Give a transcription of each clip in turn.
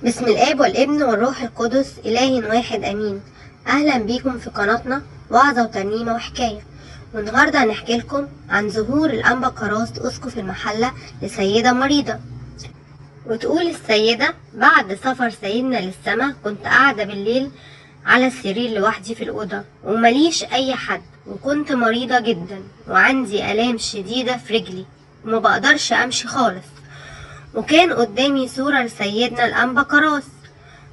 بسم الآب والابن والروح القدس إله واحد أمين. أهلا بيكم في قناتنا وعظة وترنيمة وحكاية. والنهاردة هنحكي لكم عن ظهور الأنبا كراس أسقف المحلة لسيدة مريضة. وتقول السيدة: بعد سفر سيدنا للسماء كنت قاعدة بالليل على السرير لوحدي في الأوضة ومليش أي حد، وكنت مريضة جدا وعندي آلام شديدة في رجلي وما بقدرش أمشي خالص. وكان قدامي صورة لسيدنا الأنبا كراس،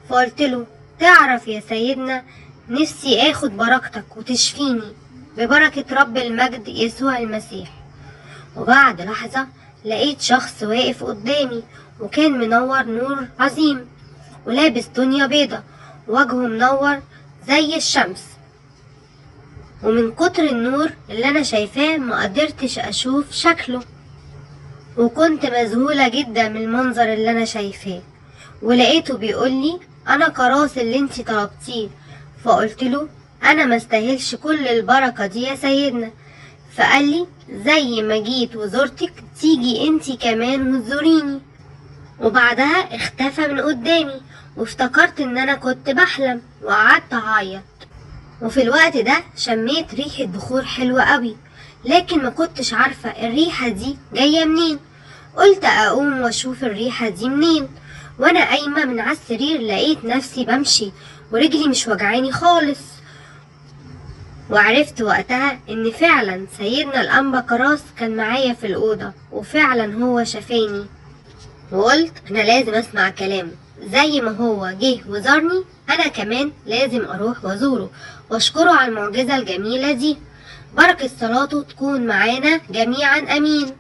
فقلت له: تعرف يا سيدنا، نفسي اخد بركتك وتشفيني ببركة رب المجد يسوع المسيح. وبعد لحظة لقيت شخص واقف قدامي وكان منور نور عظيم ولابس دنيا بيضة ووجهه منور زي الشمس، ومن كتر النور اللي انا شايفاه ما قدرتش اشوف شكله، وكنت مذهولة جدا من المنظر اللي انا شايفاه. ولقيته بيقولي: انا كراس اللي انتي طلبتيه. فقلت له: انا ما استاهلش كل البركة دي يا سيدنا. فقال لي: زي ما جيت وزرتك تيجي انتي كمان وتزوريني. وبعدها اختفى من قدامي وافتكرت ان انا كنت بحلم وقعدت اعيط. وفي الوقت ده شميت ريحة بخور حلوة قوي، لكن ما كنتش عارفة الريحة دي جاية منين. قلت اقوم واشوف الريحة دي منين. وانا قايمة من على السرير لقيت نفسي بمشي ورجلي مش وجعاني خالص. وعرفت وقتها ان فعلا سيدنا الأنبا كراس كان معايا في الأوضة، وفعلا هو شفاني. وقلت انا لازم اسمع كلامه، زي ما هو جه وزارني انا كمان لازم اروح وازوره واشكره على المعجزة الجميلة دي. بركة صلاته تكون معانا جميعا امين.